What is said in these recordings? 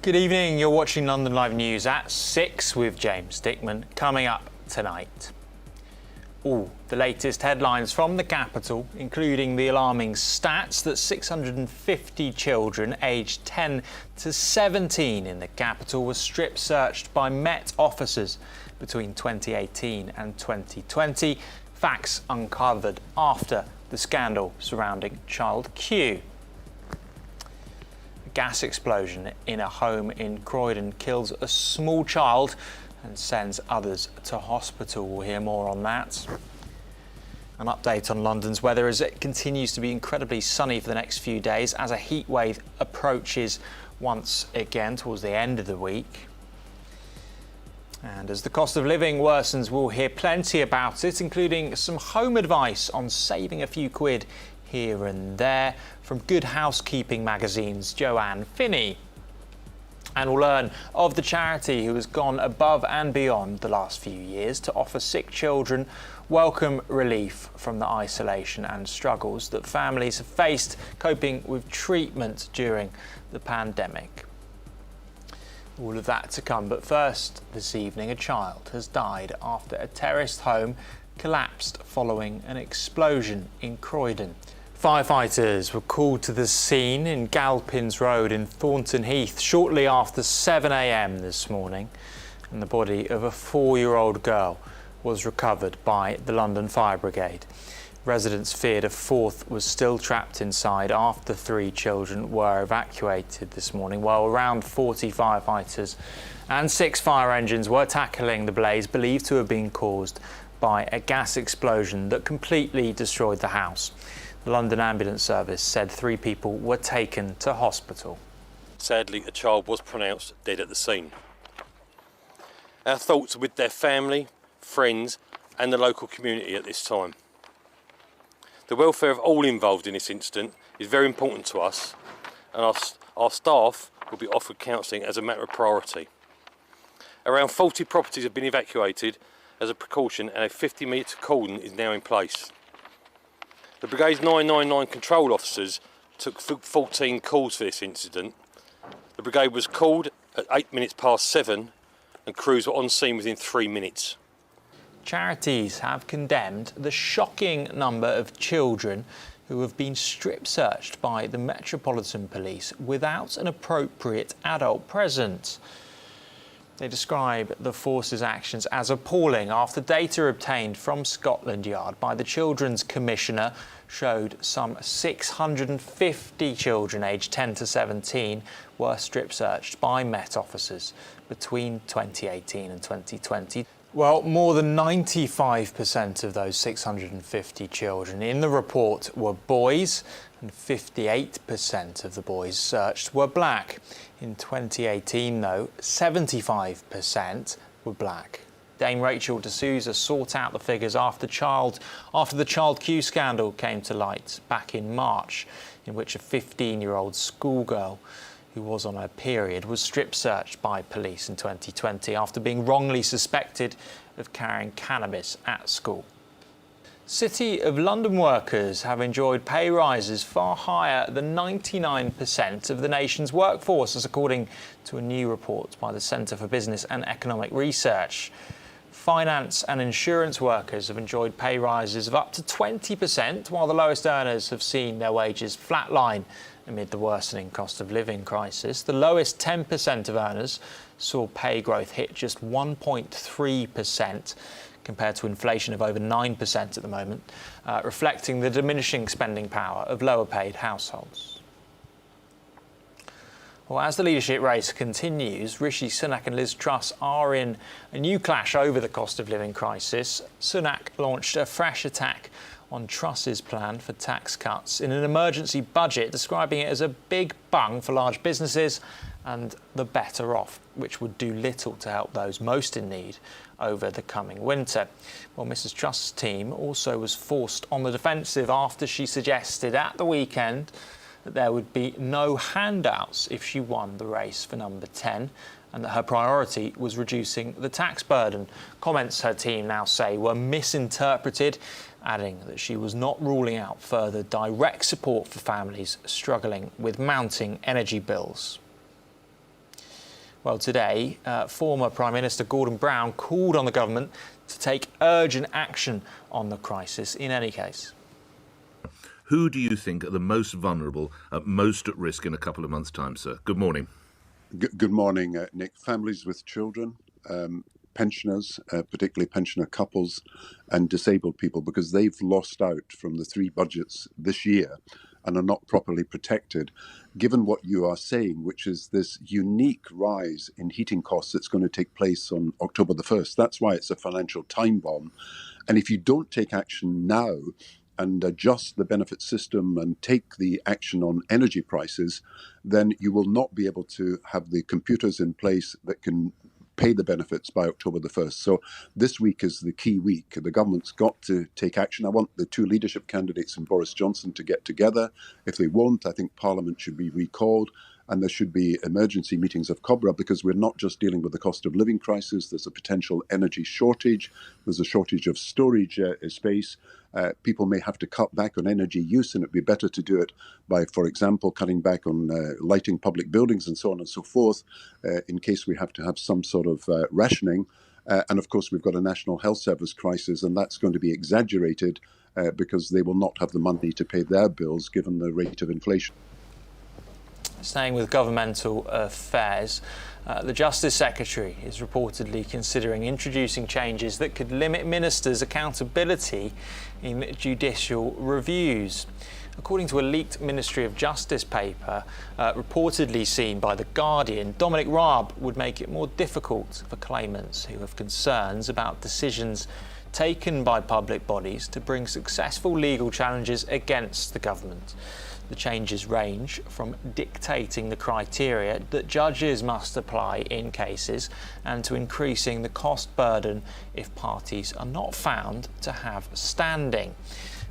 Good evening, you're watching London Live News at 6 with James Dickman. Coming up tonight. The latest headlines from the capital, including the alarming stats that 650 children aged 10 to 17 in the capital were strip searched by Met officers between 2018 and 2020. Facts uncovered after the scandal surrounding Child Q. Gas explosion in a home in Croydon kills a small child and sends others to hospital. We'll hear more on that. An update on London's weather as it continues to be incredibly sunny for the next few days as a heat wave approaches once again towards the end of the week. And as the cost of living worsens, we'll hear plenty about it, including some home advice on saving a few quid here and there from Good Housekeeping magazine's Joanne Finney. And we'll learn of the charity who has gone above and beyond the last few years to offer sick children welcome relief from the isolation and struggles that families have faced coping with treatment during the pandemic. All of that to come, but first this evening a child has died after a terraced home collapsed following an explosion in Croydon. Firefighters were called to the scene in Galpins Road in Thornton Heath shortly after 7 a.m. this morning, and the body of a 4-year-old girl was recovered by the London Fire Brigade. Residents feared a fourth was still trapped inside after 3 children were evacuated this morning, while around 40 firefighters and 6 fire engines were tackling the blaze believed to have been caused by a gas explosion that completely destroyed the house. The London Ambulance Service said 3 people were taken to hospital. Sadly, a child was pronounced dead at the scene. Our thoughts are with their family, friends and the local community at this time. The welfare of all involved in this incident is very important to us, and our staff will be offered counselling as a matter of priority. Around 40 properties have been evacuated as a precaution and a 50-metre cordon is now in place. The Brigade's 999 control officers took 14 calls for this incident. The Brigade was called at 7 and crews were on scene within 3 minutes. Charities have condemned the shocking number of children who have been strip searched by the Metropolitan Police without an appropriate adult present. They describe the force's actions as appalling after data obtained from Scotland Yard by the Children's Commissioner showed some 650 children aged 10 to 17 were strip searched by Met officers between 2018 and 2020. Well, more than 95% of those 650 children in the report were boys, and 58% of the boys searched were black. In 2018, though, 75% were black. Dame Rachel D'Souza sought out the figures after the Child Q scandal came to light back in March, in which a 15-year-old schoolgirl who was on her period was strip searched by police in 2020 after being wrongly suspected of carrying cannabis at school. City of London workers have enjoyed pay rises far higher than 99% of the nation's workforce, as according to a new report by the Centre for Business and Economic Research. Finance and insurance workers have enjoyed pay rises of up to 20%, while the lowest earners have seen their wages flatline amid the worsening cost of living crisis. The lowest 10% of earners saw pay growth hit just 1.3%, compared to inflation of over 9% at the moment, reflecting the diminishing spending power of lower paid households. Well, as the leadership race continues, Rishi Sunak and Liz Truss are in a new clash over the cost of living crisis. Sunak launched a fresh attack on Truss's plan for tax cuts in an emergency budget, describing it as a big bung for large businesses and the better off, which would do little to help those most in need over the coming winter. Well, Mrs Truss's team also was forced on the defensive after she suggested at the weekend that there would be no handouts if she won the race for number 10, and that her priority was reducing the tax burden. Comments her team now say were misinterpreted, adding that she was not ruling out further direct support for families struggling with mounting energy bills. Well, today, former Prime Minister Gordon Brown called on the government to take urgent action on the crisis in any case. Who do you think are the most vulnerable, most at risk in a couple of months' time, sir? Good morning. Good morning, Nick. Families with children, pensioners, particularly pensioner couples, and disabled people, because they've lost out from the 3 budgets this year and are not properly protected. Given what you are saying, which is this unique rise in heating costs that's going to take place on October the 1st, that's why it's a financial time bomb. And if you don't take action now and adjust the benefit system and take the action on energy prices, then you will not be able to have the computers in place that can pay the benefits by October the 1st. So this week is the key week. The government's got to take action. I want the 2 leadership candidates and Boris Johnson to get together. If they won't, I think Parliament should be recalled, and there should be emergency meetings of COBRA, because we're not just dealing with the cost of living crisis. There's a potential energy shortage. There's a shortage of storage space. People may have to cut back on energy use, and it'd be better to do it by, for example, cutting back on lighting public buildings and so on and so forth, in case we have to have some sort of rationing. And of course, we've got a National Health Service crisis, and that's going to be exaggerated because they will not have the money to pay their bills given the rate of inflation. Staying with governmental affairs, the Justice Secretary is reportedly considering introducing changes that could limit ministers' accountability in judicial reviews. According to a leaked Ministry of Justice paper, reportedly seen by The Guardian, Dominic Littlewood would make it more difficult for claimants who have concerns about decisions taken by public bodies to bring successful legal challenges against the government. The changes range from dictating the criteria that judges must apply in cases and to increasing the cost burden if parties are not found to have standing.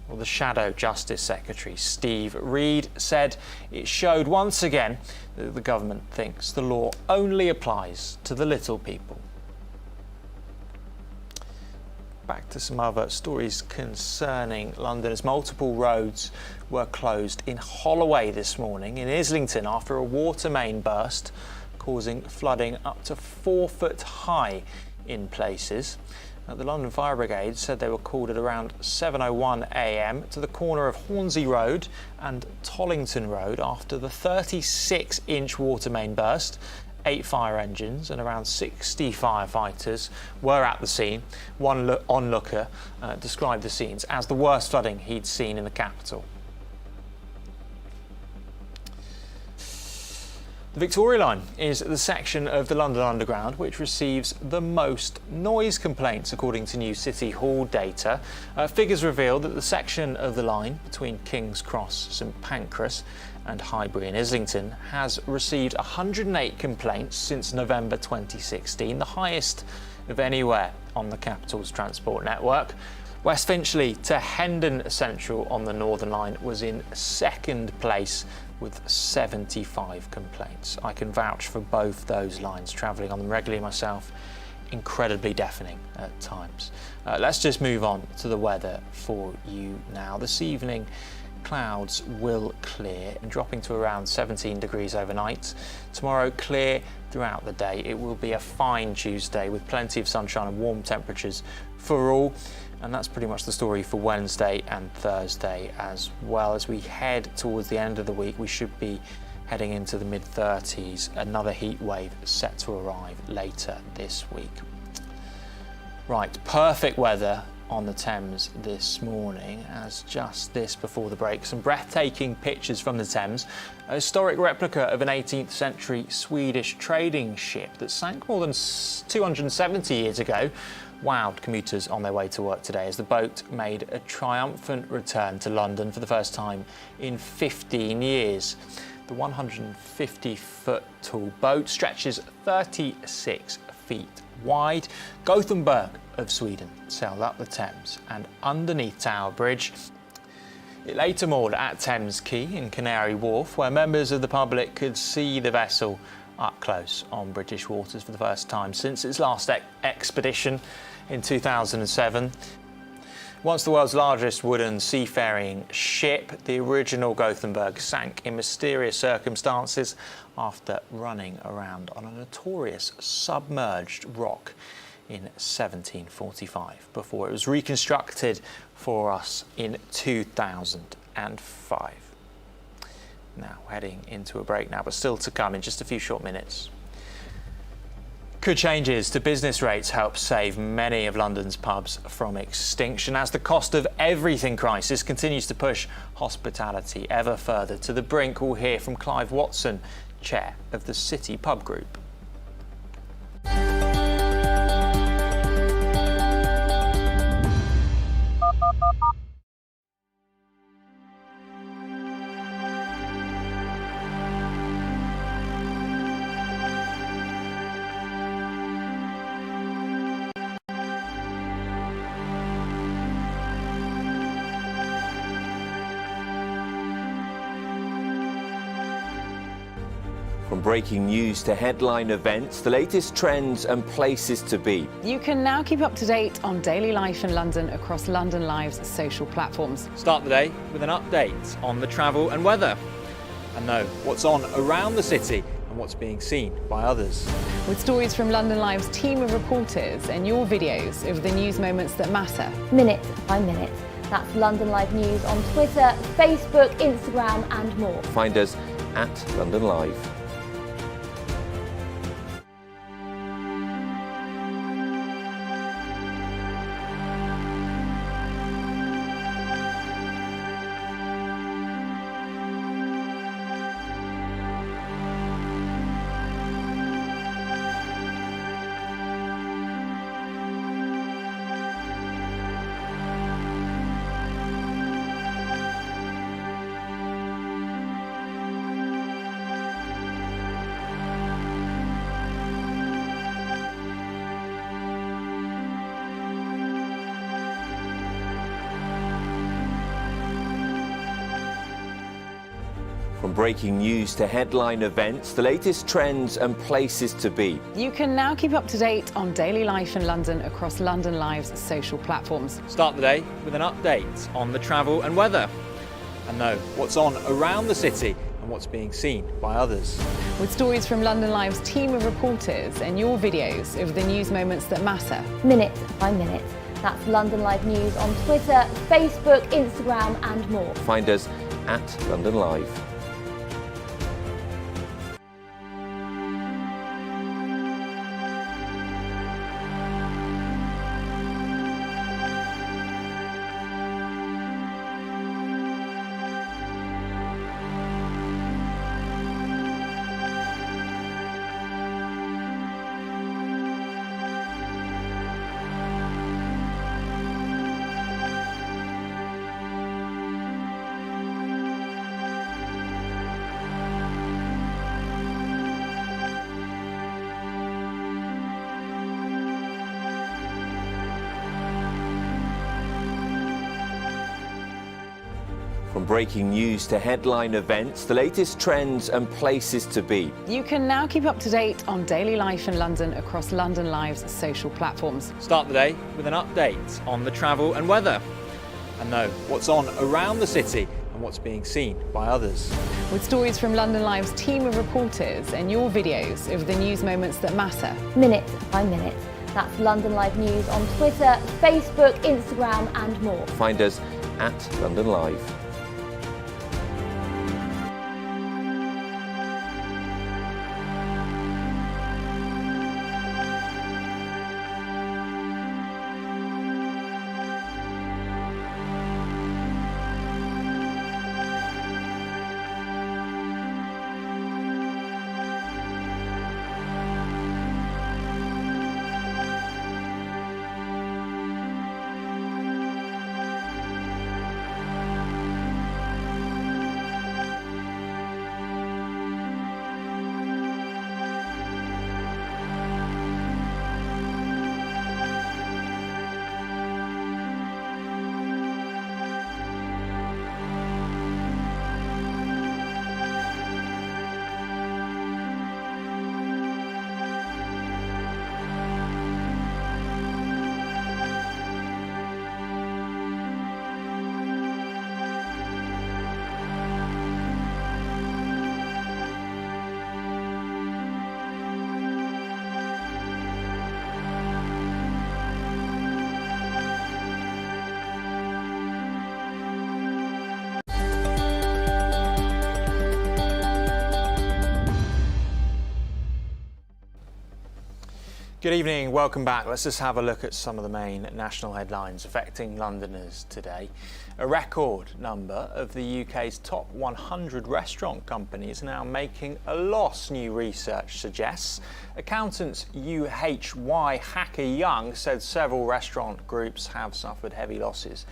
Well, the Shadow Justice Secretary, Steve Reed, said it showed once again that the government thinks the law only applies to the little people. Back to some other stories concerning London, as multiple roads were closed in Holloway this morning in Islington after a water main burst, causing flooding up to 4 foot high in places. The London Fire Brigade said they were called at around 7:01 a.m. to the corner of Hornsey Road and Tollington Road after the 36-inch water main burst. 8 fire engines and around 60 firefighters were at the scene. One onlooker described the scenes as the worst flooding he'd seen in the capital. The Victoria Line is the section of the London Underground which receives the most noise complaints, according to new City Hall data. Figures reveal that the section of the line between King's Cross, St Pancras and Highbury in Islington has received 108 complaints since November 2016, the highest of anywhere on the capital's transport network. West Finchley to Hendon Central on the Northern Line was in second place with 75 complaints. I can vouch for both those lines, travelling on them regularly myself. Incredibly deafening at times. Let's just move on to the weather for you now. This evening, clouds will clear, dropping to around 17 degrees overnight. Tomorrow, clear throughout the day. It will be a fine Tuesday with plenty of sunshine and warm temperatures for all. And that's pretty much the story for Wednesday and Thursday as well. As we head towards the end of the week, we should be heading into the mid-30s. Another heat wave set to arrive later this week. Right, perfect weather on the Thames this morning, as just this before the break, some breathtaking pictures from the Thames. A historic replica of an 18th century Swedish trading ship that sank more than 270 years ago wowed commuters on their way to work today as the boat made a triumphant return to London for the first time in 15 years. The 150-foot tall boat stretches 36 feet wide. Gothenburg of Sweden sailed up the Thames and underneath Tower Bridge. It later moored at Thames Quay in Canary Wharf, where members of the public could see the vessel up close on British waters for the first time since its last expedition in 2007. Once the world's largest wooden seafaring ship, the original Gothenburg sank in mysterious circumstances after running around on a notorious submerged rock in 1745, before it was reconstructed for us in 2005. Now, heading into a break now, but still to come in just a few short minutes. Could changes to business rates help save many of London's pubs from extinction as the cost of everything crisis continues to push hospitality ever further to the brink? We'll hear from Clive Watson, chair of the City Pub Group. From breaking news to headline events, the latest trends and places to be. You can now keep up to date on daily life in London across London Live's social platforms. Start the day with an update on the travel and weather, and know what's on around the city and what's being seen by others. With stories from London Live's team of reporters and your videos of the news moments that matter. Minute by minute. That's London Live News on Twitter, Facebook, Instagram and more. Find us at London Live. From breaking news to headline events, the latest trends and places to be. You can now keep up to date on daily life in London across London Live's social platforms. Start the day with an update on the travel and weather, and know what's on around the city and what's being seen by others. With stories from London Live's team of reporters and your videos of the news moments that matter. Minute by minute. That's London Live News on Twitter, Facebook, Instagram and more. Find us at London Live. From breaking news to headline events, the latest trends and places to be. You can now keep up to date on daily life in London across London Live's social platforms. Start the day with an update on the travel and weather, and know what's on around the city and what's being seen by others. With stories from London Live's team of reporters and your videos of the news moments that matter. Minute by minute. That's London Live News on Twitter, Facebook, Instagram and more. Find us at London Live. Good evening, welcome back. Let's just have a look at some of the main national headlines affecting Londoners today. A record number of the UK's top 100 restaurant companies are now making a loss, new research suggests. Accountants UHY Hacker Young said several restaurant groups have suffered heavy losses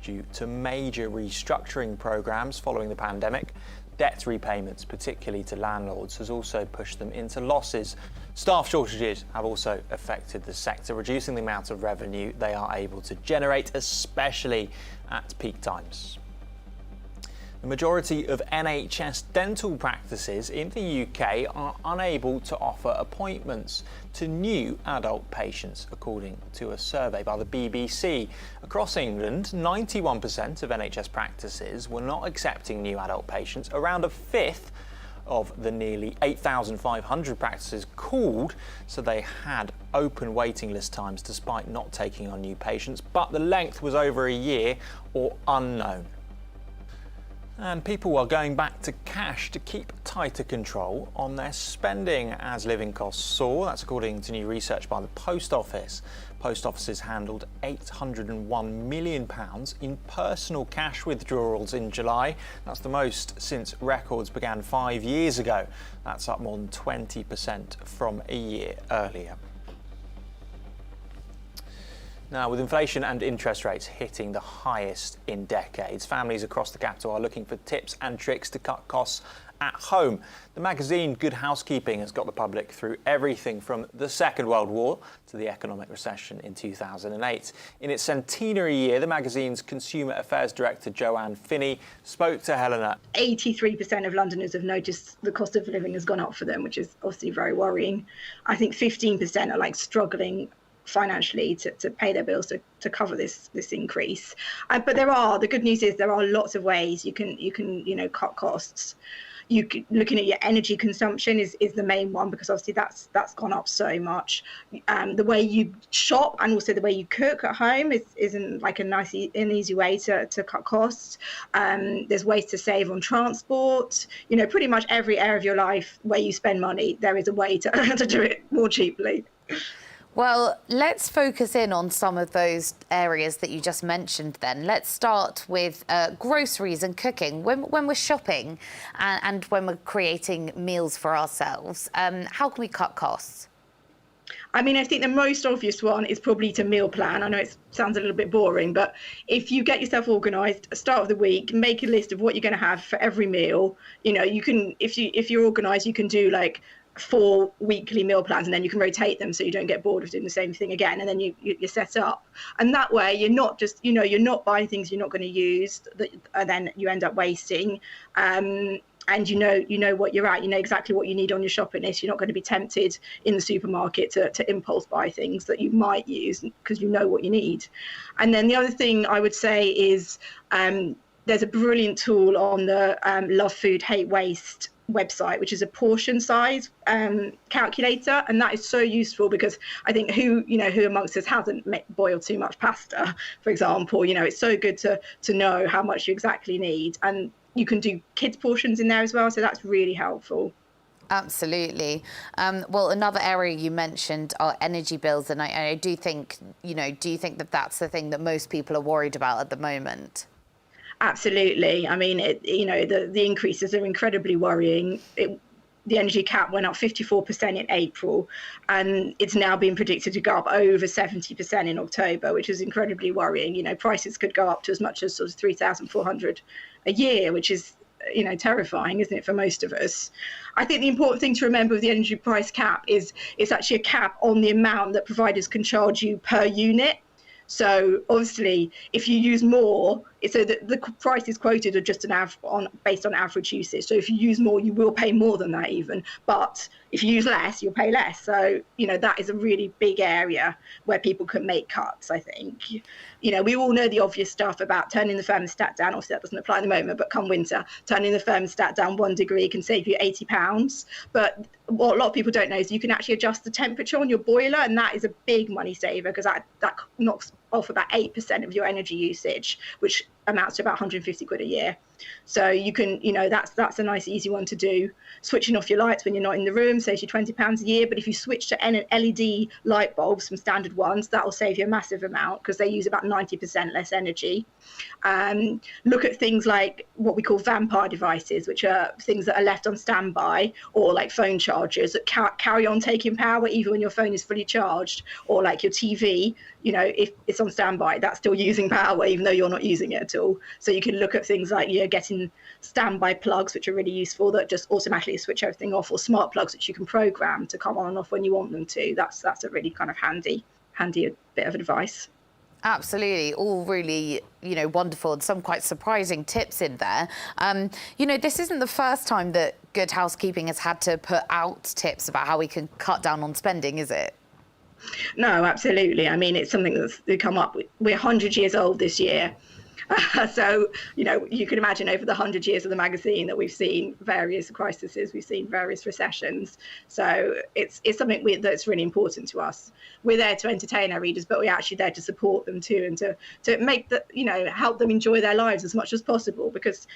due to major restructuring programmes following the pandemic. Debt repayments, particularly to landlords, has also pushed them into losses. Staff shortages have also affected the sector, reducing the amount of revenue they are able to generate, especially at peak times. The majority of NHS dental practices in the UK are unable to offer appointments to new adult patients, according to a survey by the BBC. Across England, 91% of NHS practices were not accepting new adult patients. Around a fifth of the nearly 8,500 practices called, so they had open waiting list times despite not taking on new patients, but the length was over a year or unknown. And people are going back to cash to keep tighter control on their spending as living costs soar. That's according to new research by the Post Office. Post offices handled £801 million in personal cash withdrawals in July. That's the most since records began 5 years ago. That's up more than 20% from a year earlier. Now, with inflation and interest rates hitting the highest in decades, families across the capital are looking for tips and tricks to cut costs at home. The magazine Good Housekeeping has got the public through everything from the Second World War to the economic recession in 2008. In its centenary year, the magazine's Consumer Affairs Director Joanne Finney spoke to Helena. 83% of Londoners have noticed the cost of living has gone up for them, which is obviously very worrying. I think 15% are struggling financially to pay their bills to cover this increase. But the good news is there are lots of ways you can cut costs. Looking at your energy consumption is the main one, because obviously that's gone up so much. The way you shop and also the way you cook at home isn't an easy way to cut costs. There's ways to save on transport. Pretty much every area of your life where you spend money, there is a way to do it more cheaply. Well, let's focus in on some of those areas that you just mentioned then. Let's start with groceries and cooking. When we're shopping and when we're creating meals for ourselves, how can we cut costs? I think the most obvious one is probably to meal plan. I know it sounds a little bit boring, but if you get yourself organised, start of the week, make a list of what you're going to have for every meal. You can, if you're organised, you can do 4 weekly meal plans, and then you can rotate them so you don't get bored of doing the same thing again, and then you're set up. And that way you're not just you're not buying things you're not going to use and then you end up wasting. And you know what you're at, exactly what you need on your shopping list. You're not going to be tempted in the supermarket to impulse buy things that you might use because you know what you need. And then the other thing I would say is there's a brilliant tool on the Love Food Hate Waste website, which is a portion size calculator, and that is so useful because I think who amongst us hasn't boiled too much pasta, for example. It's so good to know how much you exactly need, and you can do kids portions in there as well, so that's really helpful. Absolutely. Well, another area you mentioned are energy bills, and I do think do you think that that's the thing that most people are worried about at the moment? Absolutely. The increases are incredibly worrying. The energy cap went up 54% in April, and it's now been predicted to go up over 70% in October, which is incredibly worrying. Prices could go up to as much as sort of 3,400 a year, which is terrifying, isn't it, for most of us? I think the important thing to remember with the energy price cap is it's actually a cap on the amount that providers can charge you per unit. So obviously, if you use more, so the prices quoted are just based on average usage. So if you use more, you will pay more than that even. But if you use less, you'll pay less. So, that is a really big area where people can make cuts, I think. We all know the obvious stuff about turning the thermostat down. Obviously, that doesn't apply at the moment, but come winter, turning the thermostat down 1 degree can save you £80. But what a lot of people don't know is you can actually adjust the temperature on your boiler, and that is a big money saver because that knocks off about 8% of your energy usage, which amounts to about 150 quid a year. So you can, that's a nice easy one to do. Switching off your lights when you're not in the room saves you £20 a year. But if you switch to LED light bulbs from standard ones, that will save you a massive amount because they use about 90% less energy. Look at things like what we call vampire devices, which are things that are left on standby, or like phone chargers that carry on taking power even when your phone is fully charged, or like your TV, if it's on standby, that's still using power even though you're not using it at all. So you can look at things like getting standby plugs, which are really useful, that just automatically switch everything off, or smart plugs which you can program to come on and off when you want them to. That's a really kind of handy bit of advice. Absolutely, all really, wonderful, and some quite surprising tips in there. This isn't the first time that Good Housekeeping has had to put out tips about how we can cut down on spending, is it? No, absolutely. I mean, it's something that's come up. We're 100 years old this year. So, you can imagine over the 100 years of the magazine that we've seen various crises, we've seen various recessions. So it's something that's really important to us. We're there to entertain our readers, but we're actually there to support them too, and to make help them enjoy their lives as much as possible, because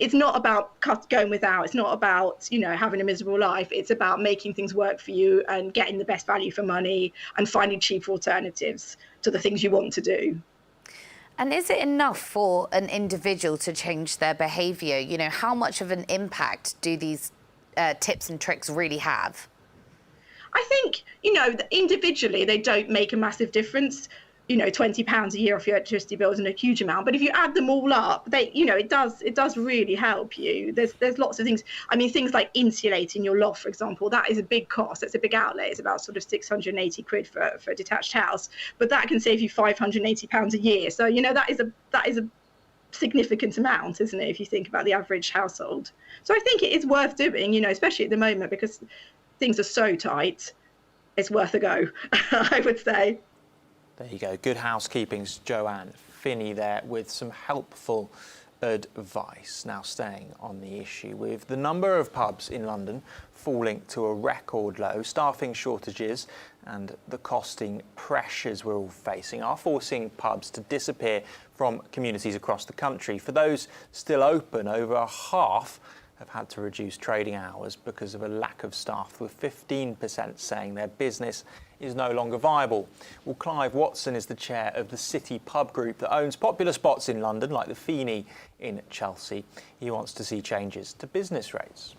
it's not about going without. It's not about, having a miserable life. It's about making things work for you and getting the best value for money and finding cheap alternatives to the things you want to do. And is it enough for an individual to change their behaviour? How much of an impact do these tips and tricks really have? I think, individually they don't make a massive difference. £20 a year off your electricity bill isn't a huge amount, but if you add them all up, it does really help you. There's lots of things. I mean, things like insulating your loft, for example, that is a big cost. It's a big outlay. It's about sort of 680 quid for a detached house, but that can save you £580 a year. So that is a significant amount, isn't it, if you think about the average household? So I think it is worth doing, especially at the moment, because things are so tight. It's worth a go, I would say. There you go. Good Housekeeping's Joanne Finney there with some helpful advice. Now, staying on the issue, with the number of pubs in London falling to a record low, staffing shortages and the costing pressures we're all facing are forcing pubs to disappear from communities across the country. For those still open, over half have had to reduce trading hours because of a lack of staff, with 15% saying their business is no longer viable. Well, Clive Watson is the chair of the City Pub Group that owns popular spots in London like the Feeney in Chelsea. He wants to see changes to business rates.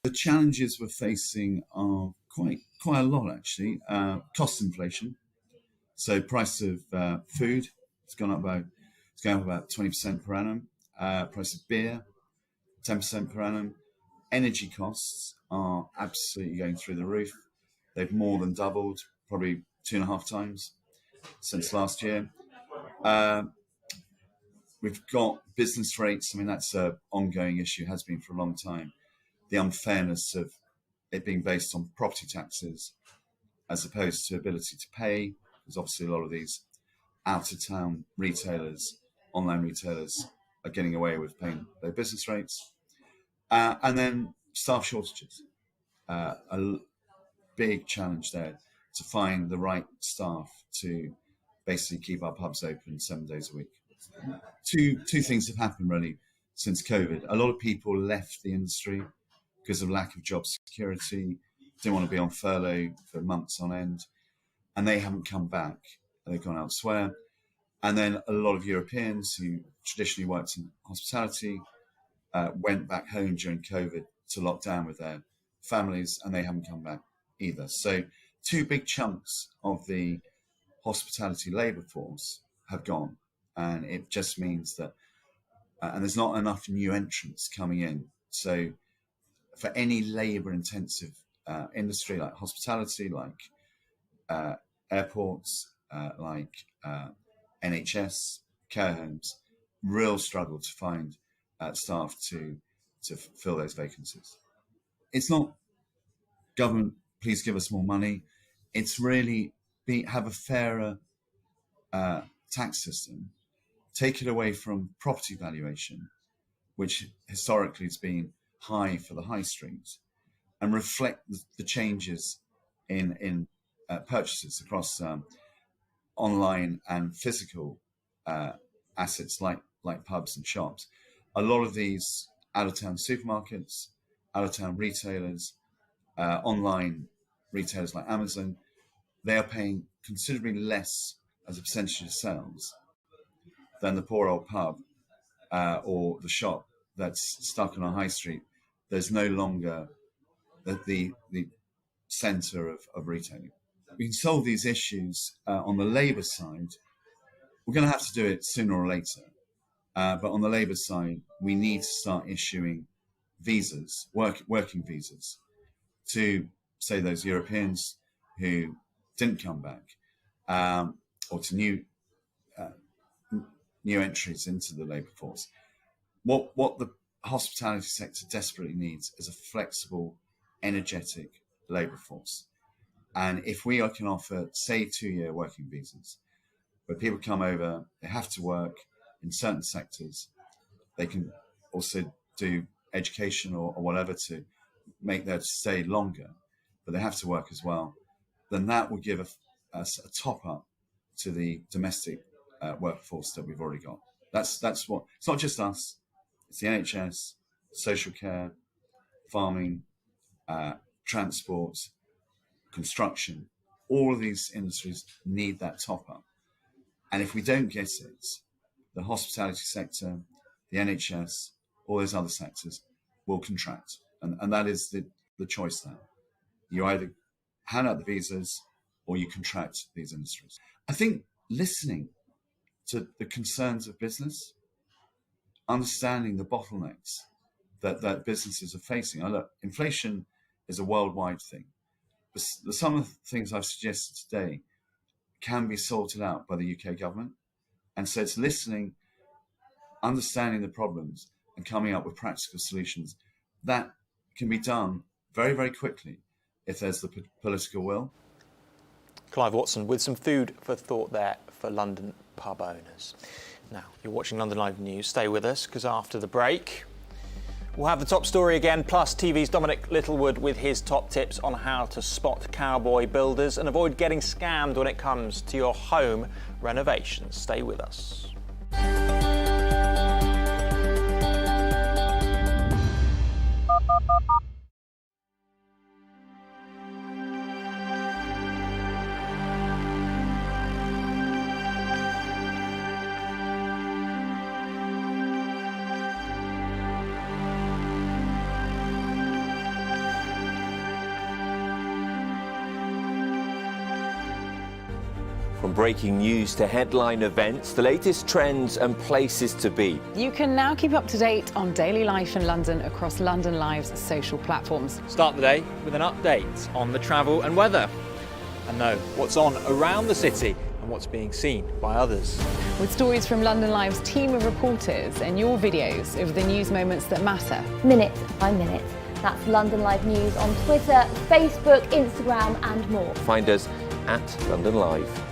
The challenges we're facing are quite a lot, actually. Cost inflation. So price of food it's going up about 20% per annum. Price of beer, 10% per annum. Energy costs are absolutely going through the roof. They've more than doubled, probably 2.5 times since last year. We've got business rates. I mean, that's an ongoing issue, has been for a long time. The unfairness of it being based on property taxes as opposed to ability to pay, because obviously a lot of these out-of-town retailers, online retailers, are getting away with paying their business rates. And then staff shortages. A big challenge there to find the right staff to basically keep our pubs open 7 days a week. Two things have happened really since COVID. A lot of people left the industry because of lack of job security, didn't want to be on furlough for months on end, and they haven't come back. They've gone elsewhere. And then a lot of Europeans who traditionally worked in hospitality went back home during COVID to lock down with their families, and they haven't come back either. So 2 big chunks of the hospitality labour force have gone, and it just means that and there's not enough new entrants coming in. So for any labour intensive industry like hospitality, like airports, like NHS, care homes, real struggle to find staff to fill those vacancies. It's not government, please give us more money. It's really have a fairer tax system, take it away from property valuation, which historically has been high for the high streets, and reflect the changes in purchases across online and physical assets like pubs and shops. A lot of these out-of-town supermarkets, out-of-town retailers, online retailers like Amazon, they are paying considerably less as a percentage of sales than the poor old pub or the shop that's stuck on a high street. There's no longer the centre of retailing. We can solve these issues on the labour side. We're going to have to do it sooner or later. But on the labour side, we need to start issuing visas, working visas, to, say, those Europeans who didn't come back, or to new entries into the labour force. What the hospitality sector desperately needs is a flexible, energetic labour force. And if we can offer, say, 2-year working visas, where people come over, they have to work in certain sectors, they can also do education or whatever to make their stay longer, but they have to work as well, then that will give a top up to the domestic workforce that we've already got. That's what, it's not just us, it's the NHS, social care, farming, transport, construction. All of these industries need that top up. And if we don't get it, the hospitality sector, the NHS, all those other sectors will contract. And that is the choice now. You either hand out the visas or you contract these industries. I think listening to the concerns of business, understanding the bottlenecks that businesses are facing. Look, inflation is a worldwide thing. But some of the things I've suggested today can be sorted out by the UK government. And so it's listening, understanding the problems and coming up with practical solutions that can be done very, very quickly if there's the political will. Clive Watson with some food for thought there for London pub owners. Now, you're watching London Live News. Stay with us, because after the break, we'll have the top story again, plus TV's Dominic Littlewood with his top tips on how to spot cowboy builders and avoid getting scammed when it comes to your home renovations. Stay with us. From breaking news to headline events, the latest trends and places to be. You can now keep up to date on daily life in London across London Live's social platforms. Start the day with an update on the travel and weather, and know what's on around the city and what's being seen by others. With stories from London Live's team of reporters and your videos of the news moments that matter. Minute by minute. That's London Live News on Twitter, Facebook, Instagram and more. Find us at London Live.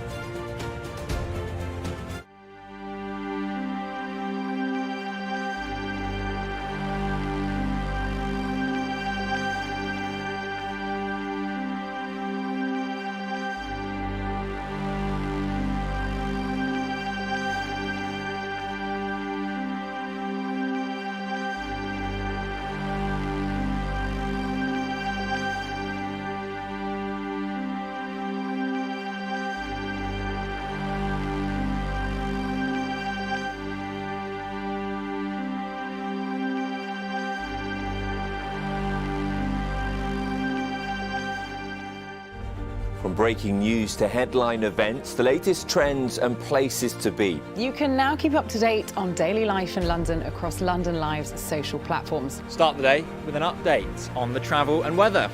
From breaking news to headline events, the latest trends and places to be. You can now keep up to date on daily life in London across London Live's social platforms. Start the day with an update on the travel and weather,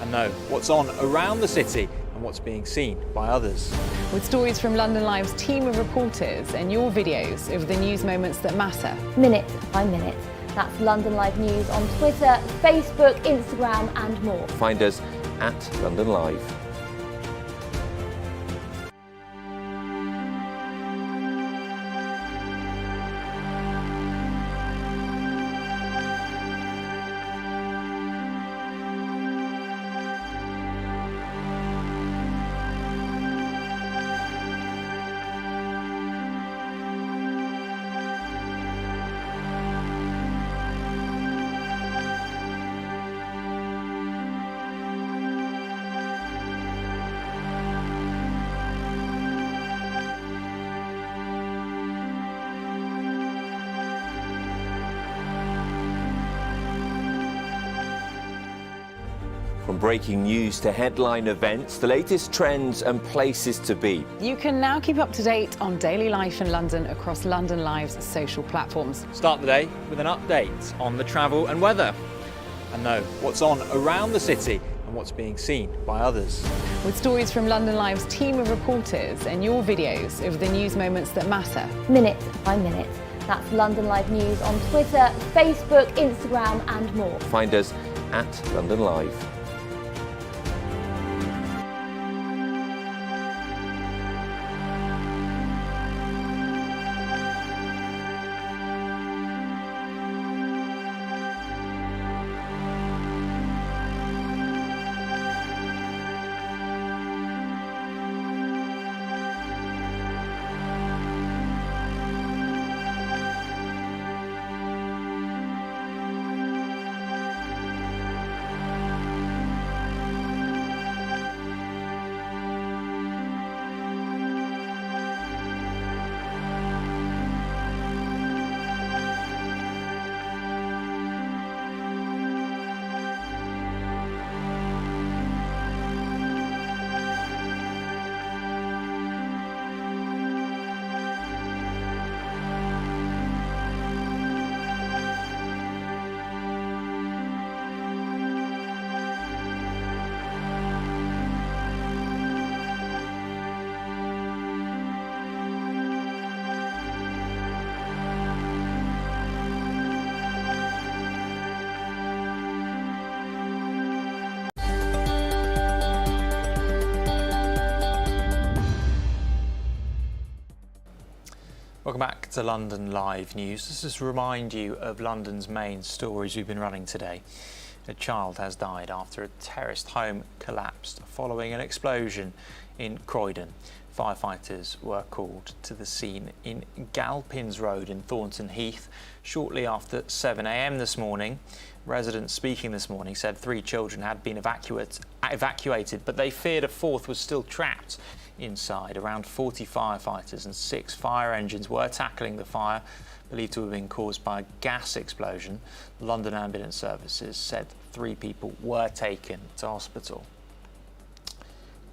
and know what's on around the city and what's being seen by others. With stories from London Live's team of reporters and your videos of the news moments that matter. Minute by minute. That's London Live News on Twitter, Facebook, Instagram and more. Find us at London Live. From breaking news to headline events, the latest trends and places to be. You can now keep up to date on daily life in London across London Live's social platforms. Start the day with an update on the travel and weather, and know what's on around the city and what's being seen by others. With stories from London Live's team of reporters and your videos of the news moments that matter. Minute by minute. That's London Live News on Twitter, Facebook, Instagram and more. Find us at London Live. Welcome back to London Live News. This is to remind you of London's main stories we've been running today. A child has died after a terraced home collapsed following an explosion in Croydon. Firefighters were called to the scene in Galpins Road in Thornton Heath shortly after 7 a.m. this morning. Residents speaking this morning said 3 children had been evacuated, but they feared a 4th was still trapped inside. Around 40 firefighters and 6 fire engines were tackling the fire, believed to have been caused by a gas explosion. London Ambulance Services said 3 people were taken to hospital.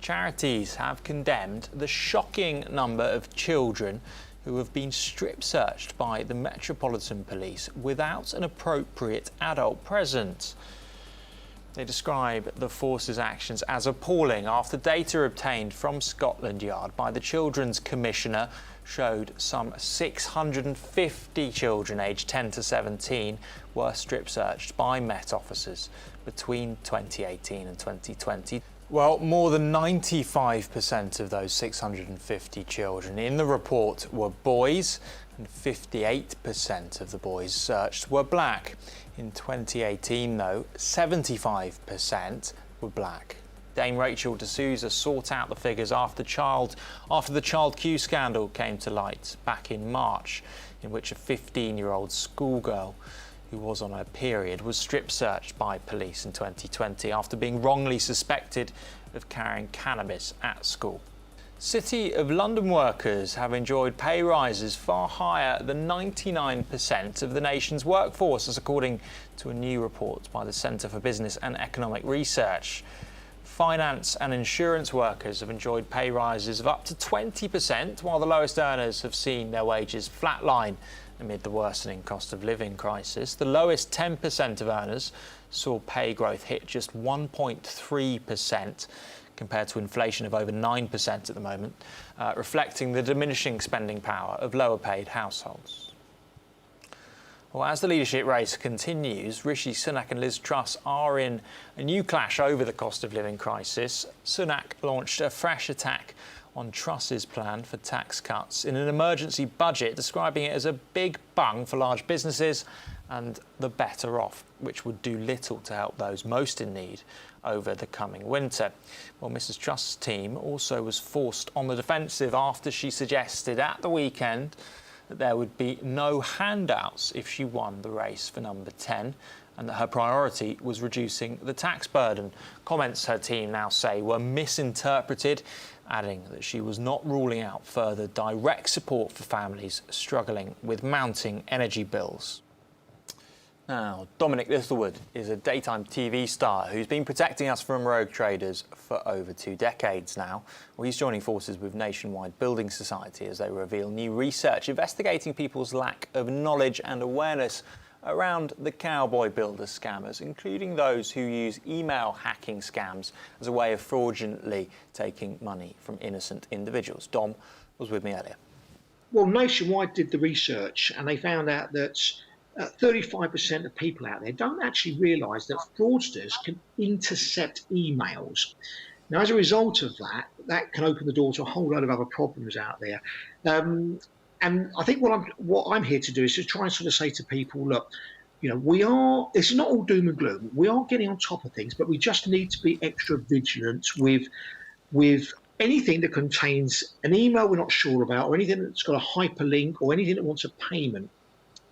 Charities have condemned the shocking number of children who have been strip searched by the Metropolitan Police without an appropriate adult present. They describe the force's actions as appalling after data obtained from Scotland Yard by the Children's Commissioner showed some 650 children aged 10 to 17 were strip searched by Met officers between 2018 and 2020. Well, more than 95% of those 650 children in the report were boys, and 58% of the boys searched were black. In 2018, though, 75% were black. Dame Rachel D'Souza sought out the figures after the child Q scandal came to light back in March, in which a 15-year-old schoolgirl who was on her period was strip searched by police in 2020 after being wrongly suspected of carrying cannabis at school. City of London workers have enjoyed pay rises far higher than 99% of the nation's workforce, as according to a new report by the Centre for Business and Economic Research. Finance and insurance workers have enjoyed pay rises of up to 20%, while the lowest earners have seen their wages flatline amid the worsening cost of living crisis. The lowest 10% of earners saw pay growth hit just 1.3%, compared to inflation of over 9% at the moment, reflecting the diminishing spending power of lower paid households. Well, as the leadership race continues, Rishi Sunak and Liz Truss are in a new clash over the cost of living crisis. Sunak launched a fresh attack on Truss's plan for tax cuts in an emergency budget, describing it as a big bung for large businesses and the better off, which would do little to help those most in need over the coming winter. Well, Mrs Truss's team also was forced on the defensive after she suggested at the weekend that there would be no handouts if she won the race for number 10, and that her priority was reducing the tax burden. Comments her team now say were misinterpreted, adding that she was not ruling out further direct support for families struggling with mounting energy bills. Now, Dominic Littlewood is a daytime TV star who's been protecting us from rogue traders for over 2 decades now. Well, he's joining forces with Nationwide Building Society as they reveal new research investigating people's lack of knowledge and awareness around the cowboy builder scammers, including those who use email hacking scams as a way of fraudulently taking money from innocent individuals. Dom was with me earlier. Well, Nationwide did the research and they found out that 35% of people out there don't actually realise that fraudsters can intercept emails. Now, as a result of that, that can open the door to a whole load of other problems out there. And I think what I'm here to do is to try and sort of say to people, look, you know, it's not all doom and gloom. We are getting on top of things, but we just need to be extra vigilant with anything that contains an email we're not sure about, or anything that's got a hyperlink, or anything that wants a payment.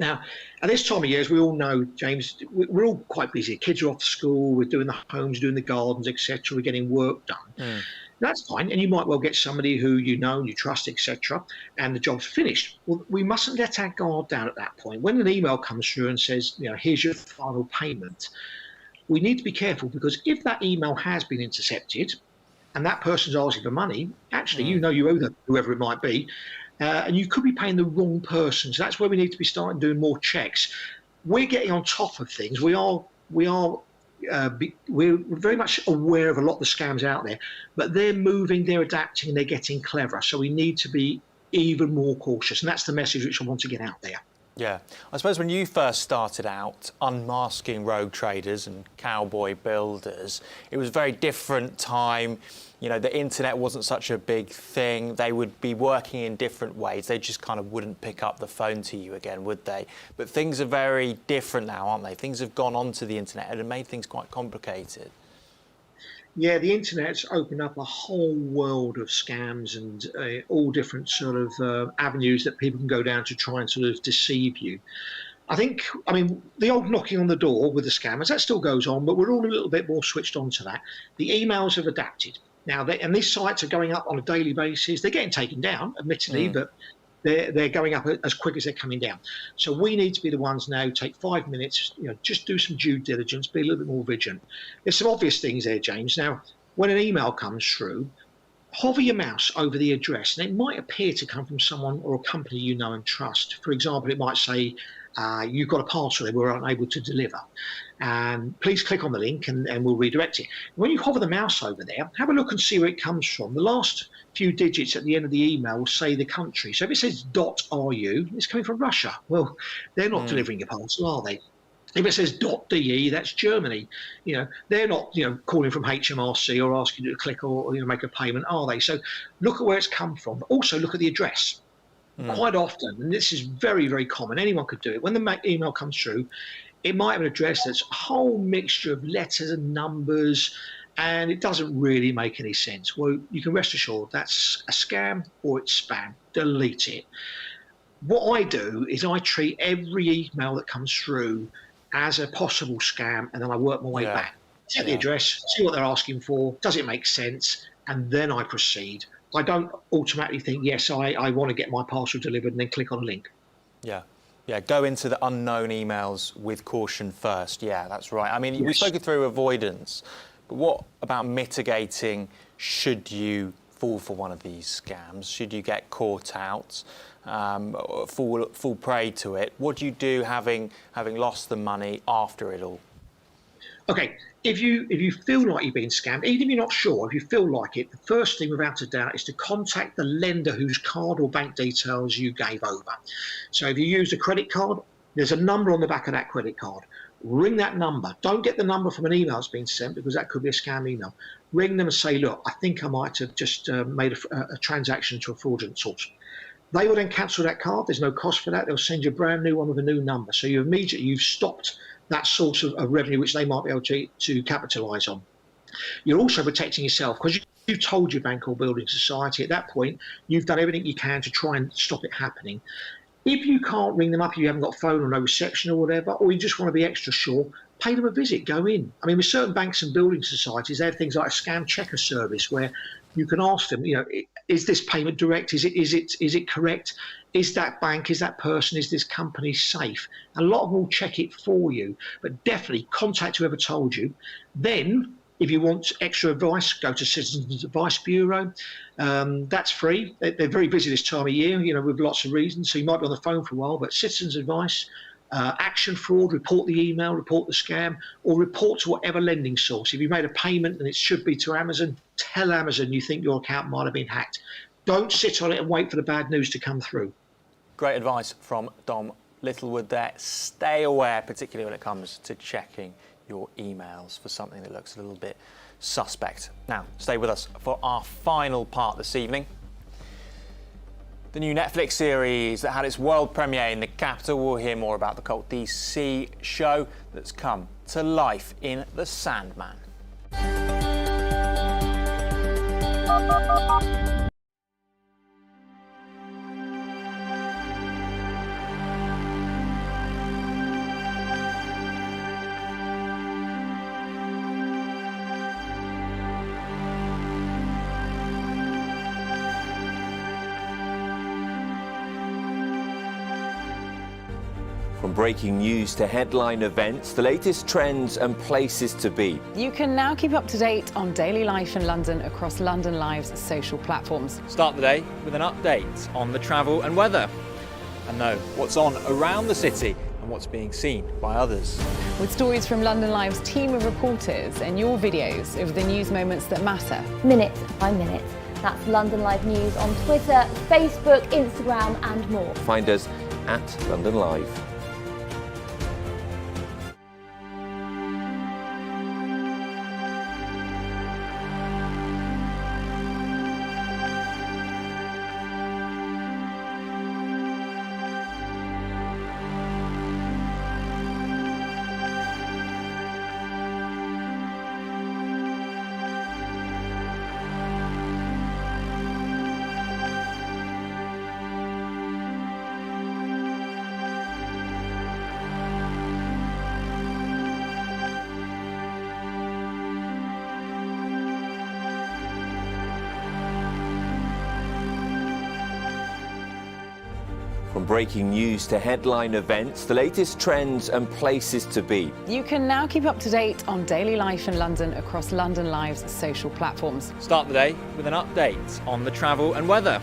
Now, at this time of year, as we all know, James, we're all quite busy. Kids are off to school, we're doing the homes, doing the gardens, etc. We're getting work done. That's fine, and you might well get somebody who you know and you trust, etc., and the job's finished. Well, we mustn't let our guard down at that point. When an email comes through and says, you know, here's your final payment, we need to be careful, because if that email has been intercepted and that person's asking for money, actually, you know you owe them, whoever it might be, and you could be paying the wrong person. So that's where we need to be starting doing more checks. We're getting on top of things. We're very much aware of a lot of the scams out there, but they're moving, they're adapting, and they're getting cleverer. So we need to be even more cautious, and that's the message which I want to get out there. Yeah, I suppose when you first started out unmasking rogue traders and cowboy builders, it was a very different time. You know, the internet wasn't such a big thing. They would be working in different ways. They just kind of wouldn't pick up the phone to you again, would they? But things are very different now, aren't they? Things have gone onto the internet and have made things quite complicated. Yeah, the internet's opened up a whole world of scams and all different sort of avenues that people can go down to try and sort of deceive you. I mean, the old knocking on the door with the scammers, that still goes on, but we're all a little bit more switched on to that. The emails have adapted. Now, and these sites are going up on a daily basis. They're getting taken down, admittedly, but they're going up as quick as they're coming down. So we need to be the ones now, take 5 minutes, you know, just do some due diligence, be a little bit more vigilant. There's some obvious things there, James. Now, when an email comes through, hover your mouse over the address, and it might appear to come from someone or a company you know and trust. For example, it might say, you've got a parcel that we're unable to deliver. And please click on the link and we'll redirect it. When you hover the mouse over there, have a look and see where it comes from. The last few digits at the end of the email will say the country. So if it says .ru, it's coming from Russia. Well, they're not delivering your parcel, are they? If it says .de, that's Germany. You know, they're not, you know, calling from HMRC or asking you to click or you know, make a payment, are they? So look at where it's come from, but also look at the address. Quite often, and this is very, very common, anyone could do it. When the email comes through, it might have an address that's a whole mixture of letters and numbers, and it doesn't really make any sense. Well, you can rest assured that's a scam or it's spam. Delete it. What I do is I treat every email that comes through as a possible scam, and then I work my way back. Check the address, see what they're asking for, does it make sense, and then I proceed. I don't automatically think, yes, I want to get my parcel delivered and then click on a link. Yeah, go into the unknown emails with caution first. Yeah, that's right. I mean, we've spoken through avoidance, but what about mitigating should you fall for one of these scams? Should you get caught out, fall prey to it? What do you do having lost the money after it all? Okay, if you feel like you've been scammed, even if you're not sure, if you feel like it, the first thing without a doubt is to contact the lender whose card or bank details you gave over. So if you use a credit card, there's a number on the back of that credit card. Ring that number. Don't get the number from an email that's been sent, because that could be a scam email. Ring them and say, look, I think I might have just made a transaction to a fraudulent source. They will then cancel that card. There's no cost for that. They'll send you a brand new one with a new number. So you've stopped that source of revenue which they might be able to capitalise on. You're also protecting yourself, because you've told your bank or building society at that point, you've done everything you can to try and stop it happening. If you can't ring them up, you haven't got a phone or no reception or whatever, or you just want to be extra sure, pay them a visit, go in. I mean, with certain banks and building societies, they have things like a scam checker service where you can ask them, is this payment direct? Is it correct? Is that bank, is that person, is this company safe? A lot of them will check it for you, but definitely contact whoever told you. Then, if you want extra advice, go to Citizens Advice Bureau. That's free. They're very busy this time of year, with lots of reasons. So you might be on the phone for a while, but Citizens Advice, action fraud, report the email, report the scam, or report to whatever lending source. If you made a payment and it should be to Amazon, tell Amazon you think your account might have been hacked. Don't sit on it and wait for the bad news to come through. Great advice from Dom Littlewood there. Stay aware, particularly when it comes to checking your emails for something that looks a little bit suspect. Now, stay with us for our final part this evening. The new Netflix series that had its world premiere in the capital. We'll hear more about the cult DC show that's come to life in The Sandman. From breaking news to headline events, the latest trends and places to be. You can now keep up to date on daily life in London across London Live's social platforms. Start the day with an update on the travel and weather, and know what's on around the city and what's being seen by others. With stories from London Live's team of reporters and your videos of the news moments that matter. Minute by minute. That's London Live News on Twitter, Facebook, Instagram and more. Find us at London Live. From breaking news to headline events, the latest trends and places to be. You can now keep up to date on daily life in London across London Live's social platforms. Start the day with an update on the travel and weather,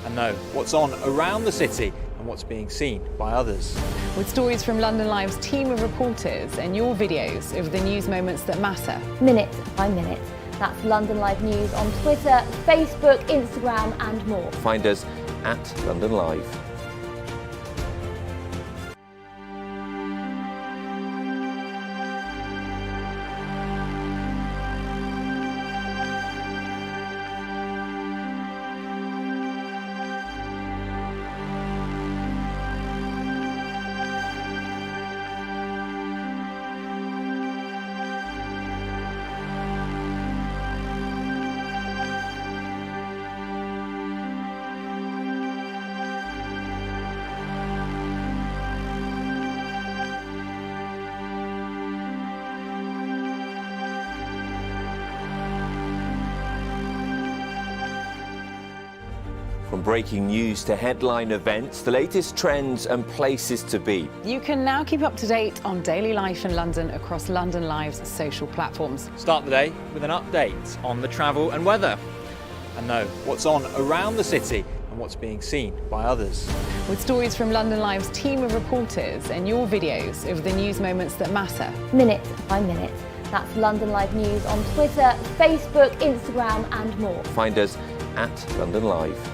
and know what's on around the city and what's being seen by others. With stories from London Live's team of reporters and your videos of the news moments that matter. Minute by minute. That's London Live News on Twitter, Facebook, Instagram and more. Find us at London Live. From breaking news to headline events, the latest trends and places to be. You can now keep up to date on daily life in London across London Live's social platforms. Start the day with an update on the travel and weather, and know what's on around the city and what's being seen by others. With stories from London Live's team of reporters and your videos of the news moments that matter. Minute by minute. That's London Live News on Twitter, Facebook, Instagram and more. Find us at London Live.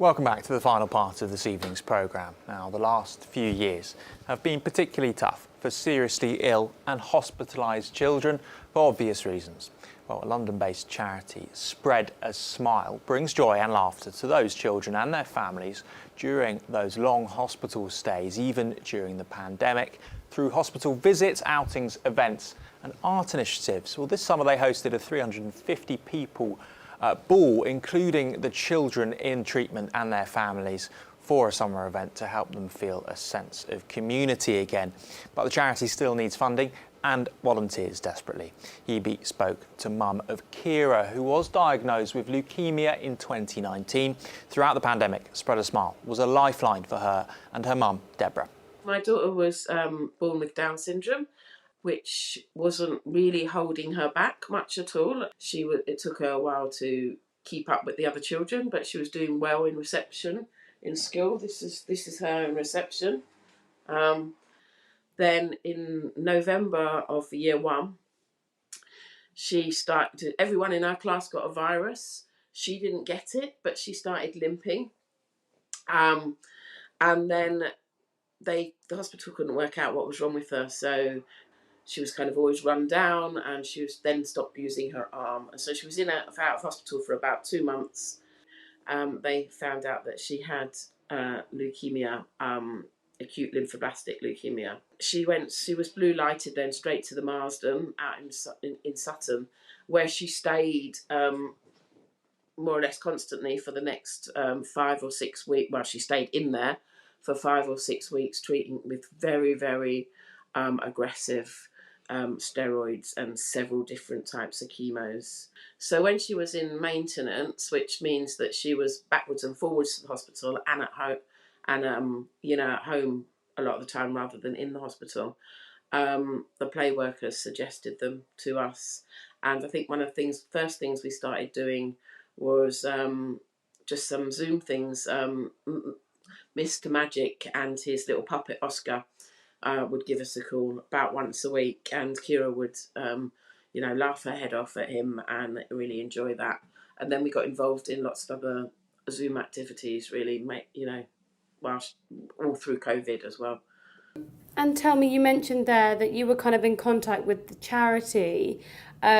Welcome back to the final part of this evening's programme. Now, the last few years have been particularly tough for seriously ill and hospitalised children for obvious reasons. Well, a London-based charity, Spread a Smile, brings joy and laughter to those children and their families during those long hospital stays, even during the pandemic, through hospital visits, outings, events and art initiatives. Well, this summer they hosted a 350 people ball, including the children in treatment and their families, for a summer event to help them feel a sense of community again. But the charity still needs funding and volunteers desperately. Hebe spoke to mum of Kira, who was diagnosed with leukemia in 2019. Throughout the pandemic, Spread a Smile was a lifeline for her and her mum, Deborah. My daughter was born with Down syndrome, which wasn't really holding her back much at all. It took her a while to keep up with the other children, but she was doing well in reception in school. This is her in reception. Then in November of year one, everyone in our class got a virus. She didn't get it, but she started limping. And then the hospital couldn't work out what was wrong with her, so she was kind of always run down, and she was then stopped using her arm. And so she was out of hospital for about 2 months. They found out that she had leukemia, acute lymphoblastic leukemia. She was blue lighted then straight to the Marsden out in Sutton, where she stayed more or less constantly for the next 5 or 6 weeks. Well, she stayed in there for 5 or 6 weeks, treating with very, very aggressive steroids and several different types of chemos. So when she was in maintenance, which means that she was backwards and forwards to the hospital and at home, and at home a lot of the time rather than in the hospital, the play workers suggested them to us. And I think one of the first things we started doing was just some Zoom things. Mr. Magic and his little puppet Oscar would give us a call about once a week, and Kira would laugh her head off at him and really enjoy that. And then we got involved in lots of other Zoom activities, really, whilst all through COVID as well. And tell me, you mentioned there that you were kind of in contact with the charity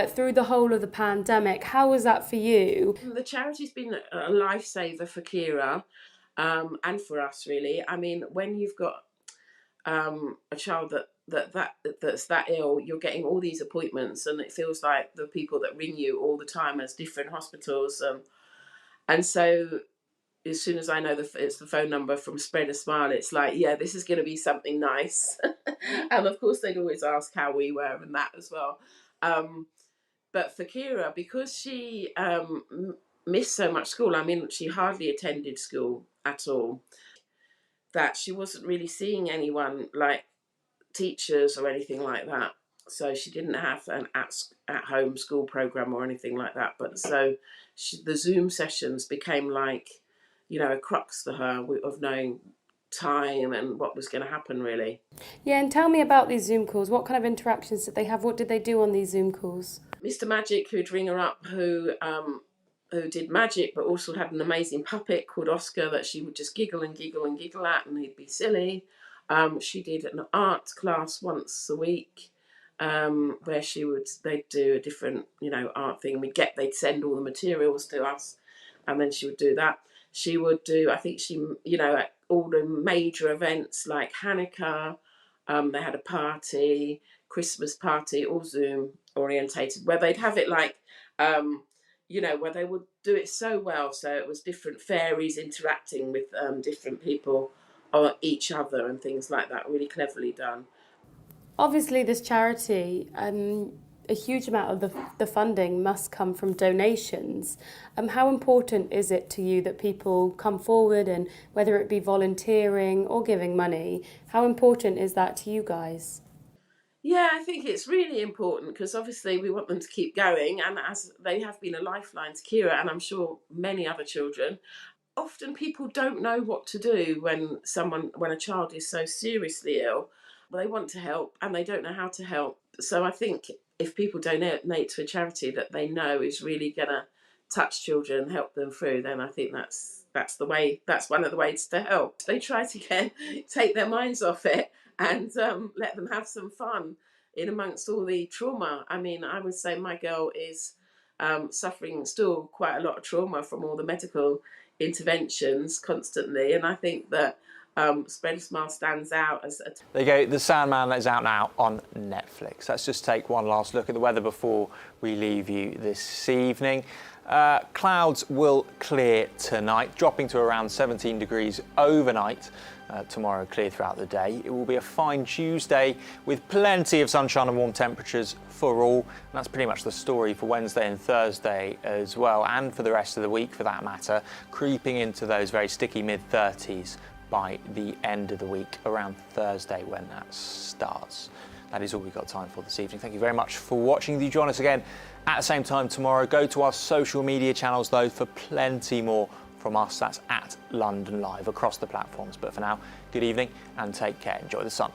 through the whole of the pandemic. How was that for you? The charity's been a lifesaver for Kira and for us, really. I mean, when you've got a child that's that ill, you're getting all these appointments, and it feels like the people that ring you all the time as different hospitals. And so as soon as I know it's the phone number from Spread a Smile, it's like, yeah, this is going to be something nice. And of course, they'd always ask how we were and that as well. But for Kira, because she missed so much school, I mean, she hardly attended school at all, that she wasn't really seeing anyone like teachers or anything like that. So she didn't have an at-home school program or anything like that. But so the Zoom sessions became like, a crux for her of knowing time and what was going to happen, really. Yeah, and tell me about these Zoom calls. What kind of interactions did they have? What did they do on these Zoom calls? Mr. Magic, who'd ring her up, who did magic, but also had an amazing puppet called Oscar that she would just giggle and giggle and giggle at, and he'd be silly. She did an art class once a week, where they'd do a different, art thing. They'd send all the materials to us, and then she would do that. She would do, I think at all the major events like Hanukkah, they had a party, Christmas party, all Zoom orientated, where they'd have it like, where they would do it so well. So it was different fairies interacting with different people or each other and things like that, really cleverly done. Obviously, this charity, a huge amount of the funding must come from donations. How important is it to you that people come forward, and whether it be volunteering or giving money, how important is that to you guys? Yeah, I think it's really important because obviously we want them to keep going, and as they have been a lifeline to Kira and I'm sure many other children. Often people don't know what to do when a child is so seriously ill. They want to help and they don't know how to help. So I think if people donate to a charity that they know is really going to touch children, help them through, then I think that's the way. That's one of the ways to help. They try to take their minds off it and let them have some fun in amongst all the trauma. I mean, I would say my girl is suffering still quite a lot of trauma from all the medical interventions constantly, and I think that Spread a Smile stands out as a... There you go, The Sandman is out now on Netflix. Let's just take one last look at the weather before we leave you this evening. Clouds will clear tonight, dropping to around 17 degrees overnight. Tomorrow clear throughout the day. It will be a fine Tuesday with plenty of sunshine and warm temperatures for all. And that's pretty much the story for Wednesday and Thursday as well, and for the rest of the week for that matter, creeping into those very sticky mid-30s by the end of the week, around Thursday when that starts. That is all we've got time for this evening. Thank you very much for watching. Do join us again at the same time tomorrow. Go to our social media channels though for plenty more from us. That's at London Live across the platforms. But for now, good evening and take care. Enjoy the sun.